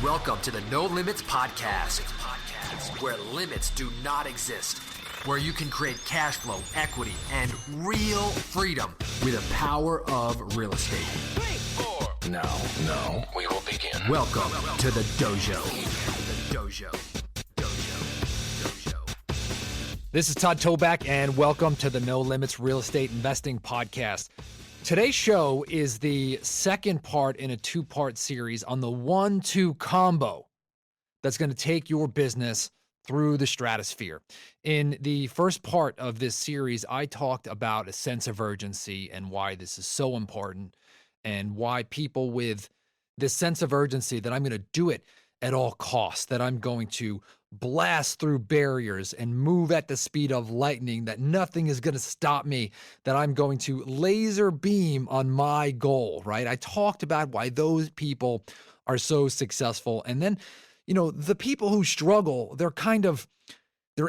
Welcome to the No Limits Podcast, where limits do not exist, where you can create cash flow, equity, and real freedom with the power of real estate. 3, 4. Now, we will begin. Welcome to the Dojo. The Dojo. This is Todd Toback, and welcome to the No Limits Real Estate Investing Podcast. Today's show is the second part in a two-part series on the 1-2 combo that's going to take your business through the stratosphere. In the first part of this series, I talked about a sense of urgency and why this is so important and why people with this sense of urgency that I'm going to do it at all costs, that I'm going to blast through barriers and move at the speed of lightning, that nothing is going to stop me, that I'm going to laser beam on my goal, right? I talked about why those people are so successful. And then, the people who struggle, their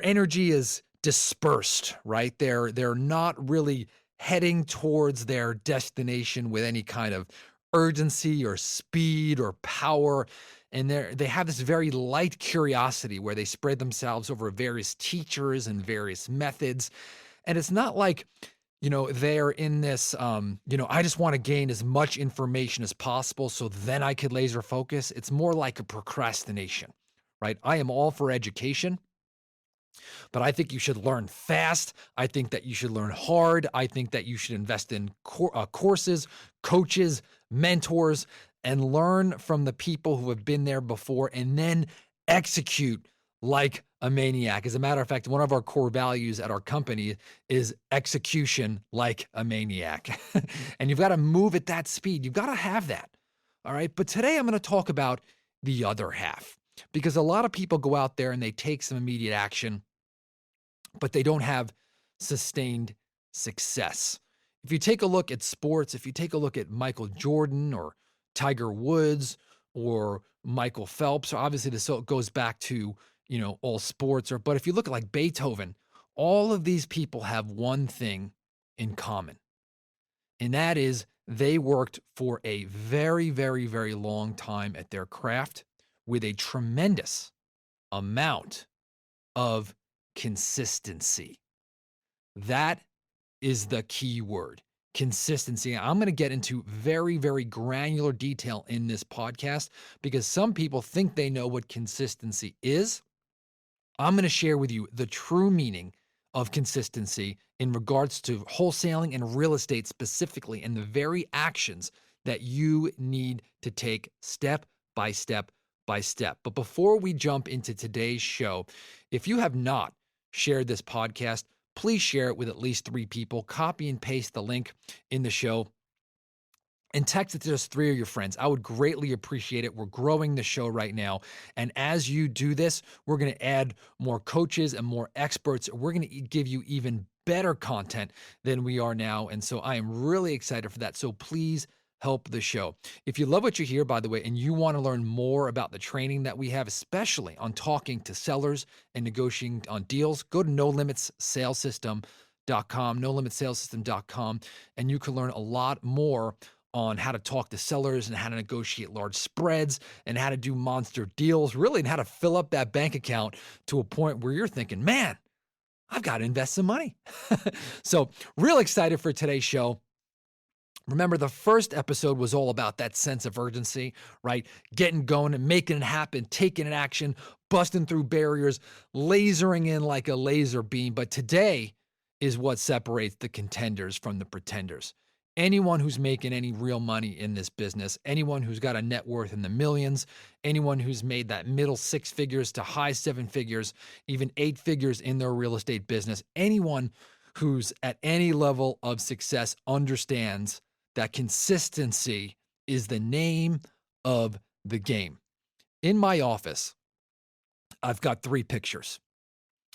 energy is dispersed, right? They're not really heading towards their destination with any kind of urgency or speed or power. And they have this very light curiosity where they spread themselves over various teachers and various methods. And it's not like, they're in this, I just want to gain as much information as possible so then I could laser focus. It's more like a procrastination, right? I am all for education, but I think you should learn fast. I think that you should learn hard. I think that you should invest in courses, coaches, mentors, and learn from the people who have been there before and then execute like a maniac. As a matter of fact, one of our core values at our company is execution like a maniac. And you've got to move at that speed. You've got to have that. All right. But today I'm going to talk about the other half, because a lot of people go out there and they take some immediate action, but they don't have sustained success. If you take a look at sports, if you take a look at Michael Jordan or Tiger Woods or Michael Phelps, or obviously this goes back to, all sports, but if you look at like Beethoven, all of these people have one thing in common. And that is they worked for a very, very, very long time at their craft with a tremendous amount of consistency. That is the key word. Consistency. I'm going to get into very, very granular detail in this podcast because some people think they know what consistency is. I'm going to share with you the true meaning of consistency in regards to wholesaling and real estate specifically, and the very actions that you need to take step by step by step. But before we jump into today's show, if you have not shared this podcast, please share it with at least 3 people. Copy and paste the link in the show and text it to just 3 of your friends. I would greatly appreciate it. We're growing the show right now. And as you do this, we're going to add more coaches and more experts. We're going to give you even better content than we are now. And so I am really excited for that. So please help the show. If you love what you hear, by the way, and you want to learn more about the training that we have, especially on talking to sellers and negotiating on deals, go to nolimitsalessystem.com, nolimitsalessystem.com, and you can learn a lot more on how to talk to sellers and how to negotiate large spreads and how to do monster deals, really, and how to fill up that bank account to a point where you're thinking, man, I've got to invest some money. So real excited for today's show. Remember, the first episode was all about that sense of urgency, right? Getting going and making it happen, taking an action, busting through barriers, lasering in like a laser beam. But today is what separates the contenders from the pretenders. Anyone who's making any real money in this business, anyone who's got a net worth in the millions, anyone who's made that middle 6 figures to high 7 figures, even 8 figures in their real estate business, anyone who's at any level of success understands that consistency is the name of the game. In my office, I've got 3 pictures.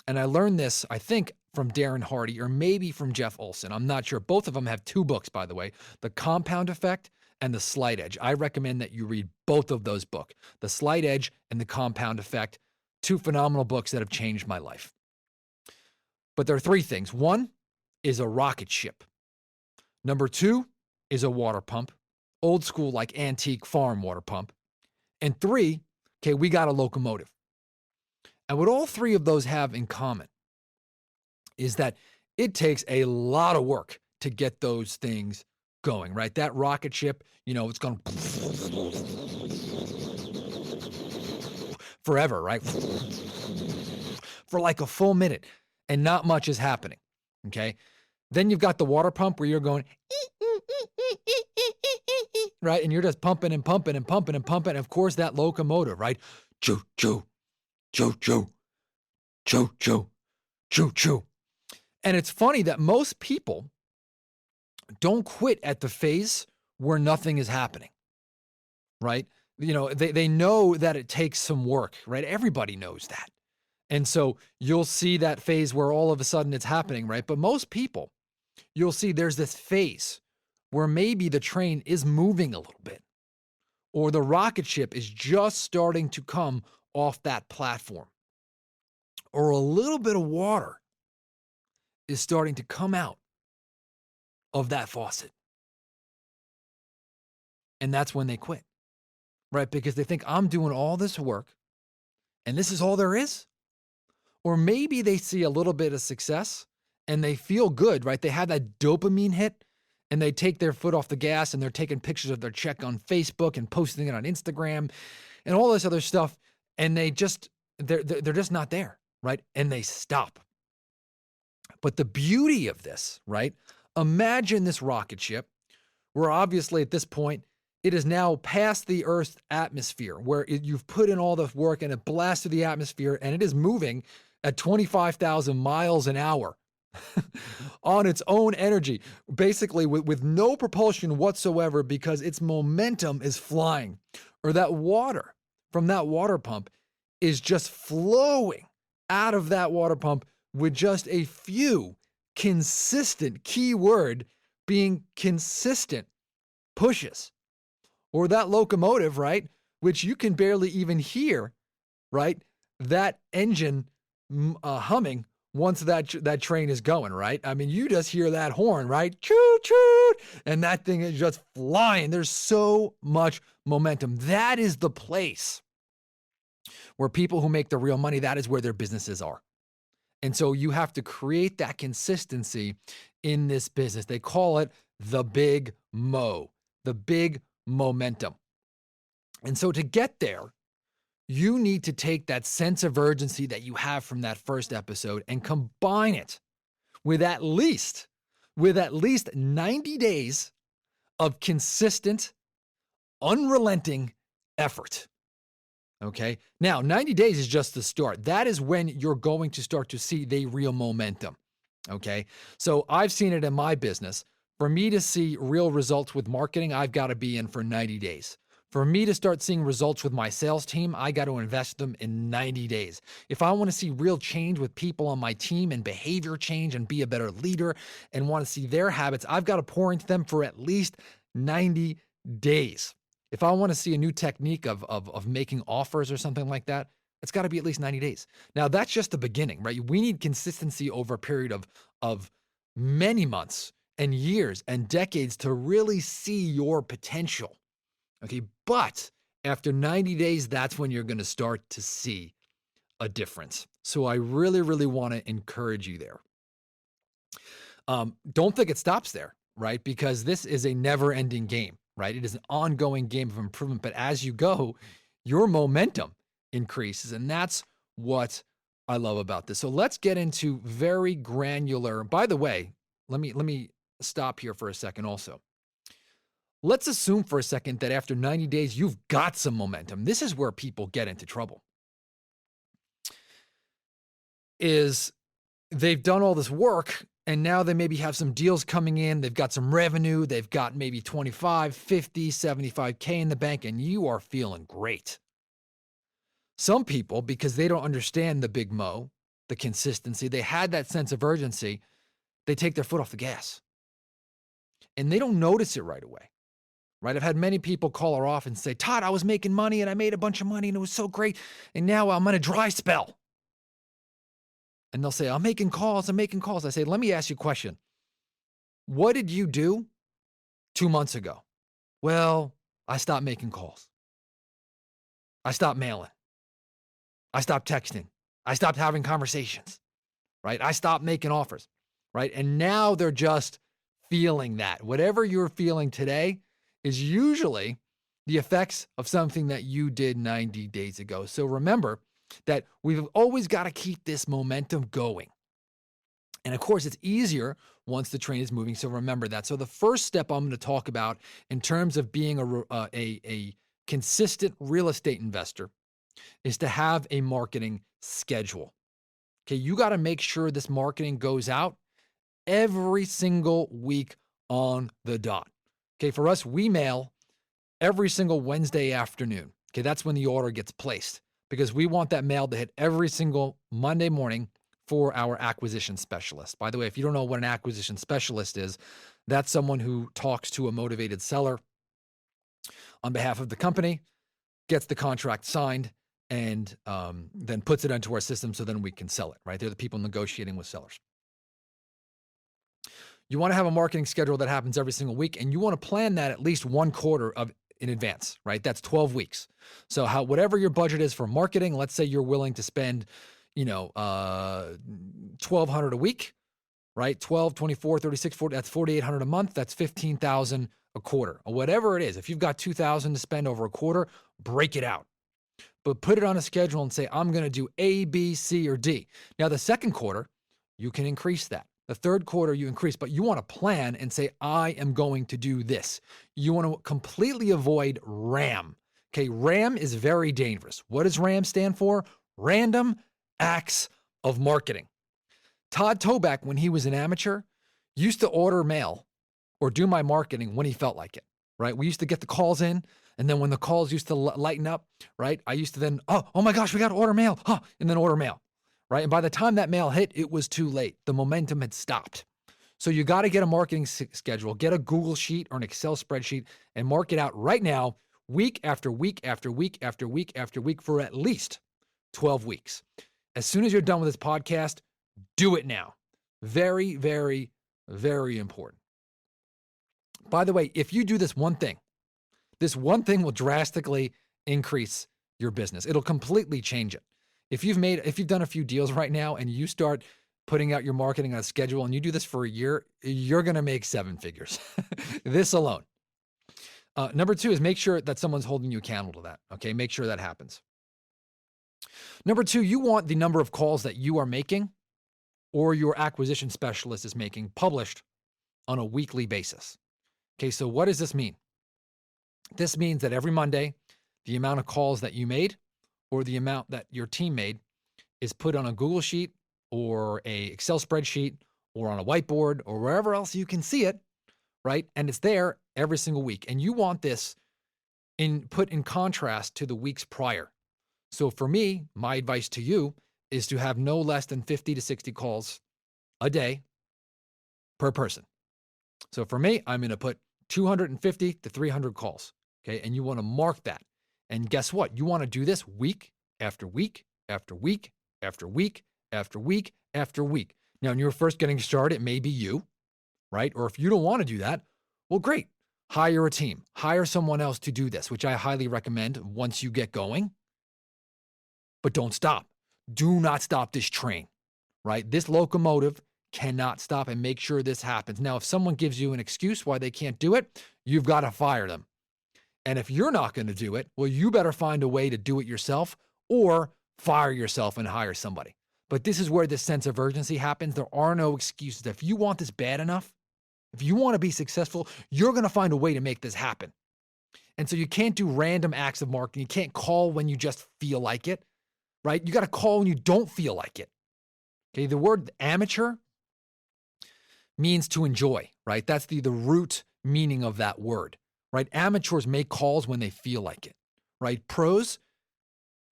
And I learned this, I think, from Darren Hardy or maybe from Jeff Olson. I'm not sure. Both of them have 2 books, by the way, The Compound Effect and The Slight Edge. I recommend that you read both of those books, The Slight Edge and The Compound Effect, 2 phenomenal books that have changed my life. But there are 3 things. 1 is a rocket ship. Number 2 is a water pump, old school like antique farm water pump. And 3 Okay, we got a locomotive. And what all three of those have in common is that it takes a lot of work to get those things going, right? That rocket ship, it's going forever, right? For like a full minute, and not much is happening. Okay. Then you've got the water pump where you're going, right? And you're just pumping and pumping and pumping and pumping. And of course, that locomotive, right? Choo, choo, choo, choo, choo, choo, choo, choo. And it's funny that most people don't quit at the phase where nothing is happening, right? They know that it takes some work, right? Everybody knows that. And so you'll see that phase where all of a sudden it's happening, right? But most people, you'll see there's this phase where maybe the train is moving a little bit, or the rocket ship is just starting to come off that platform, or a little bit of water is starting to come out of that faucet. And that's when they quit, right? Because they think, I'm doing all this work and this is all there is. Or maybe they see a little bit of success and they feel good, right? They have that dopamine hit and they take their foot off the gas and they're taking pictures of their check on Facebook and posting it on Instagram and all this other stuff. And they're just not there, right? And they stop. But the beauty of this, right? Imagine this rocket ship where obviously at this point, it is now past the Earth's atmosphere where you've put in all the work and it blasts through the atmosphere and it is moving at 25,000 miles an hour on its own energy, basically with no propulsion whatsoever because its momentum is flying. Or that water from that water pump is just flowing out of that water pump with just a few consistent, keyword being consistent pushes. Or that locomotive, right, which you can barely even hear, right, that engine humming once that train is going, right? I mean, you just hear that horn, right? Choo, choo, and that thing is just flying. There's so much momentum. That is the place where people who make the real money, that is where their businesses are. And so you have to create that consistency in this business. They call it the big mo, the big momentum. And so to get there, you need to take that sense of urgency that you have from that first episode and combine it with at least 90 days of consistent, unrelenting effort. Okay. Now, 90 days is just the start. That is when you're going to start to see the real momentum. Okay. So I've seen it in my business. For me to see real results with marketing, I've got to be in for 90 days. For me to start seeing results with my sales team, I got to invest them in 90 days. If I want to see real change with people on my team and behavior change and be a better leader and want to see their habits, I've got to pour into them for at least 90 days. If I want to see a new technique of making offers or something like that, it's got to be at least 90 days. Now, that's just the beginning, right? We need consistency over a period of many months and years and decades to really see your potential. Okay, but after 90 days, that's when you're going to start to see a difference. So I really, really want to encourage you there. Don't think it stops there, right? Because this is a never-ending game, right? It is an ongoing game of improvement. But as you go, your momentum increases, and that's what I love about this. So let's get into very granular. By the way, let me stop here for a second also. Let's assume for a second that after 90 days, you've got some momentum. This is where people get into trouble. Is they've done all this work and now they maybe have some deals coming in. They've got some revenue. They've got maybe 25, 50, 75K in the bank and you are feeling great. Some people, because they don't understand the big mo, the consistency, they had that sense of urgency, they take their foot off the gas and they don't notice it right away. Right? I've had many people call her off and say, Todd, I was making money and I made a bunch of money and it was so great. And now I'm on a dry spell. And they'll say, I'm making calls. I say, let me ask you a question. What did you do 2 months ago? Well, I stopped making calls. I stopped mailing. I stopped texting. I stopped having conversations, right? I stopped making offers, right? And now they're just feeling that. Whatever you're feeling today is usually the effects of something that you did 90 days ago. So remember that we've always got to keep this momentum going. And of course, it's easier once the train is moving. So remember that. So the first step I'm going to talk about in terms of being a consistent real estate investor is to have a marketing schedule. Okay, you got to make sure this marketing goes out every single week on the dot. Okay, for us, we mail every single Wednesday afternoon. Okay, that's when the order gets placed because we want that mail to hit every single Monday morning for our acquisition specialist. By the way, if you don't know what an acquisition specialist is, that's someone who talks to a motivated seller on behalf of the company, gets the contract signed, and then puts it into our system so then we can sell it, right? They're the people negotiating with sellers. You want to have a marketing schedule that happens every single week, and you want to plan that at least one quarter in advance, right? That's 12 weeks. So whatever your budget is for marketing, let's say you're willing to spend, $1,200 a week, right? 12, 24, 36, 40, that's $4,800 a month. That's $15,000 a quarter or whatever it is. If you've got $2,000 to spend over a quarter, break it out. But put it on a schedule and say, I'm going to do A, B, C, or D. Now, the second quarter, you can increase that. The third quarter, you increase, but you want to plan and say, I am going to do this. You want to completely avoid RAM. Okay, RAM is very dangerous. What does RAM stand for? Random Acts of Marketing. Todd Toback, when he was an amateur, used to order mail or do my marketing when he felt like it, right? We used to get the calls in, and then when the calls used to lighten up, right, I used to then, oh my gosh, we got to order mail, and then order mail, right? And by the time that mail hit, it was too late. The momentum had stopped. So you got to get a marketing schedule, get a Google sheet or an Excel spreadsheet and mark it out right now, week after week after week after week after week for at least 12 weeks. As soon as you're done with this podcast, do it now. Very, very, very important. By the way, if you do this one thing will drastically increase your business. It'll completely change it. If you've done a few deals right now and you start putting out your marketing on a schedule and you do this for a year, you're going to make 7 figures. This alone. Number 2 is make sure that someone's holding you accountable to that. Okay. Make sure that happens. Number 2, you want the number of calls that you are making or your acquisition specialist is making published on a weekly basis. Okay. So what does this mean? This means that every Monday, the amount of calls that you made or the amount that your team made is put on a Google sheet or a Excel spreadsheet or on a whiteboard or wherever else you can see it, right? And it's there every single week. And you want this put in contrast to the weeks prior. So for me, my advice to you is to have no less than 50 to 60 calls a day per person. So for me, I'm going to put 250 to 300 calls. Okay. And you want to mark that. And guess what? You want to do this week after week after week after week after week after week. Now, when you're first getting started, it may be you, right? Or if you don't want to do that, well, great. Hire a team, hire someone else to do this, which I highly recommend once you get going. But don't stop. Do not stop this train, right? This locomotive cannot stop, and make sure this happens. Now, if someone gives you an excuse why they can't do it, you've got to fire them. And if you're not going to do it, well, you better find a way to do it yourself or fire yourself and hire somebody. But this is where this sense of urgency happens. There are no excuses. If you want this bad enough, if you want to be successful, you're going to find a way to make this happen. And so you can't do random acts of marketing. You can't call when you just feel like it, right? You got to call when you don't feel like it. Okay. The word amateur means to enjoy, right? That's the root meaning of that word, right? Amateurs make calls when they feel like it, right? Pros,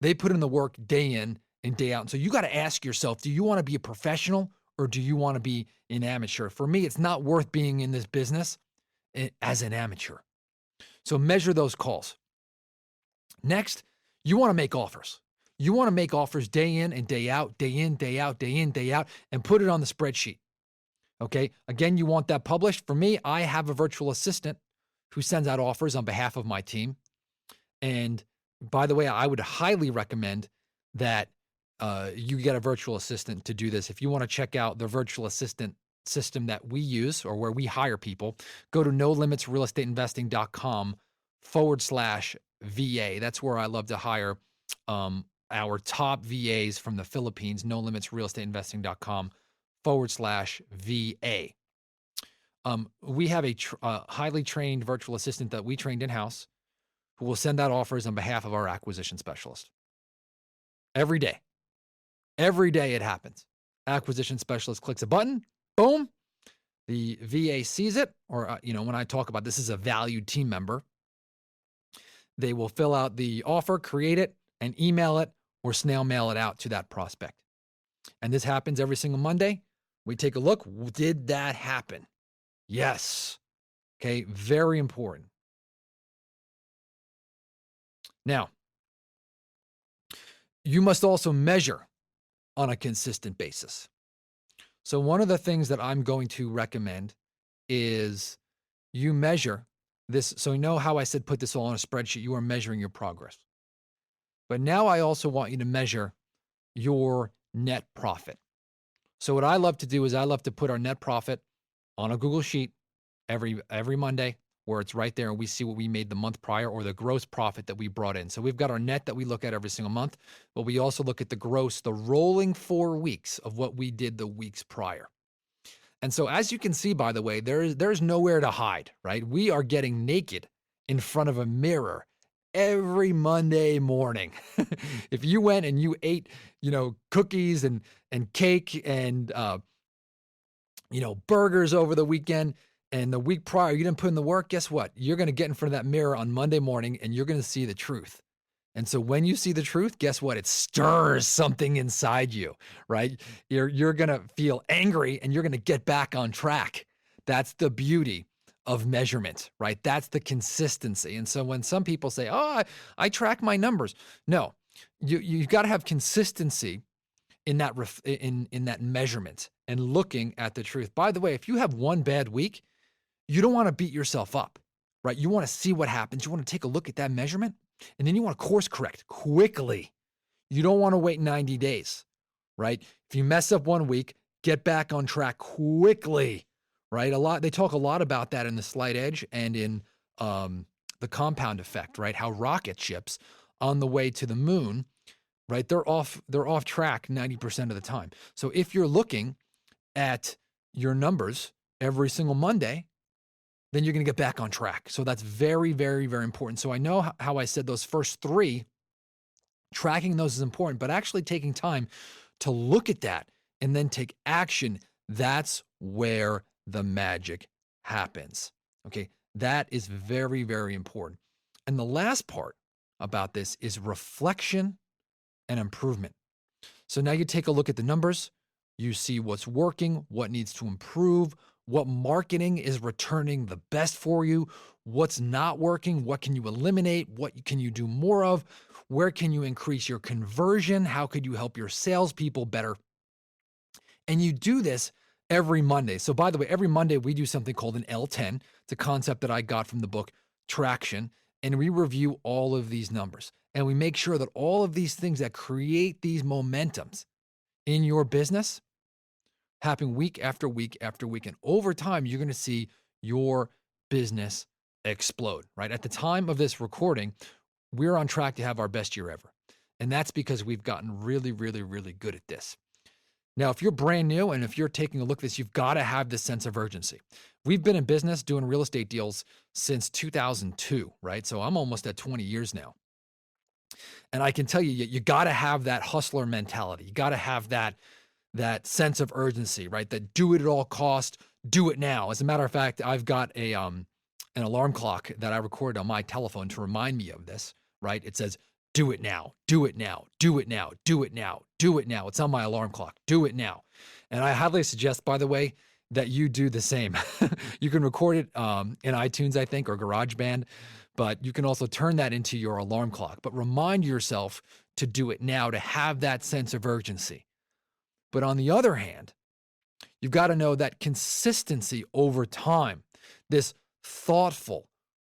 they put in the work day in and day out. And so you got to ask yourself, do you want to be a professional or do you want to be an amateur? For me, it's not worth being in this business as an amateur. So measure those calls. Next, you want to make offers. You want to make offers day in and day out, day in, day out, day in, day out, and put it on the spreadsheet. Okay. Again, you want that published. For me, I have a virtual assistant who sends out offers on behalf of my team. And by the way, I would highly recommend that you get a virtual assistant to do this. If you want to check out the virtual assistant system that we use or where we hire people, go to nolimitsrealestateinvesting.com/VA. That's where I love to hire our top VAs from the Philippines, nolimitsrealestateinvesting.com/VA. We have a highly trained virtual assistant that we trained in-house who will send out offers on behalf of our acquisition specialist. Every day. Every day it happens. Acquisition specialist clicks a button, boom. The VA sees it, or, when I talk about this is a valued team member, they will fill out the offer, create it, and email it or snail mail it out to that prospect. And this happens every single Monday. We take a look. Did that happen? Yes. Okay, very important. Now, you must also measure on a consistent basis. So one of the things that I'm going to recommend is you measure this. So you know how I said put this all on a spreadsheet. You are measuring your progress. But now I also want you to measure your net profit. So what I love to do is I love to put our net profit on a Google Sheet every Monday, where it's right there and we see what we made the month prior or the gross profit that we brought in. So we've got our net that we look at every single month, but we also look at the gross, the rolling 4 weeks of what we did the weeks prior. And so as you can see, by the way, there's nowhere to hide, right? We are getting naked in front of a mirror every Monday morning. If you went and you ate, cookies and cake and, burgers over the weekend, and the week prior, you didn't put in the work, guess what? You're going to get in front of that mirror on Monday morning and you're going to see the truth. And so when you see the truth, guess what? It stirs something inside you, right? You're going to feel angry and you're going to get back on track. That's the beauty of measurement, right? That's the consistency. And so when some people say, oh, I track my numbers. No, you've got to have consistency in that in that measurement and looking at the truth. By the way, if you have one bad week, you don't want to beat yourself up, right? You want to see what happens. You want to take a look at that measurement, and then you want to course correct quickly. You don't want to wait 90 days, right? If you mess up 1 week, get back on track quickly, right? They talk a lot about that in the Slight Edge and in the compound effect, right? How rocket ships on the way to the moon, right? They're off track 90% of the time. So if you're looking at your numbers every single Monday, then you're going to get back on track. So that's very, very, very important. So I know how I said those first 3, tracking those is important, but actually taking time to look at that and then take action, that's where the magic happens. Okay, that is very, very important. And the last part about this is reflection and improvement. So now you take a look at the numbers, you see what's working, what needs to improve, what marketing is returning the best for you, what's not working, what can you eliminate, what can you do more of, where can you increase your conversion, how could you help your salespeople better? And you do this every Monday. So by the way, every Monday we do something called an L10. It's a concept that I got from the book Traction, and we review all of these numbers. And we make sure that all of these things that create these momentums in your business happen week after week after week. And over time, you're going to see your business explode, right? At the time of this recording, we're on track to have our best year ever. And that's because we've gotten really, really, really good at this. Now, if you're brand new and if you're taking a look at this, you've got to have this sense of urgency. We've been in business doing real estate deals since 2002, right? So I'm almost at 20 years now. And I can tell you, you got to have that hustler mentality. You got to have that sense of urgency, right? That do it at all cost, do it now. As a matter of fact, I've got an alarm clock that I recorded on my telephone to remind me of this, right? It says, do it now, do it now, do it now, do it now, do it now. It's on my alarm clock, do it now. And I highly suggest, by the way, that you do the same. You can record it in iTunes, I think, or GarageBand, but you can also turn that into your alarm clock. But remind yourself to do it now, to have that sense of urgency. But on the other hand, you've got to know that consistency over time, this thoughtful,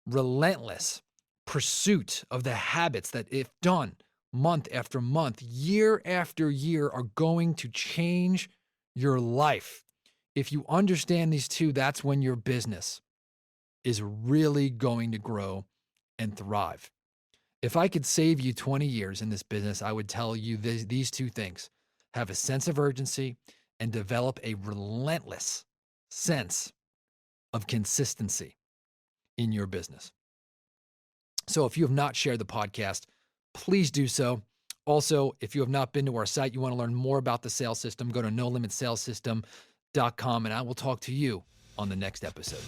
relentless pursuit of the habits that, if done, month after month, year after year are going to change your life. If you understand these two, that's when your business is really going to grow and thrive. If I could save you 20 years in this business, I would tell you these two things. Have a sense of urgency and develop a relentless sense of consistency in your business. So if you have not shared the podcast, please do so. Also, if you have not been to our site, you want to learn more about the sales system, go to nolimitsalessystem.com, and I will talk to you on the next episode.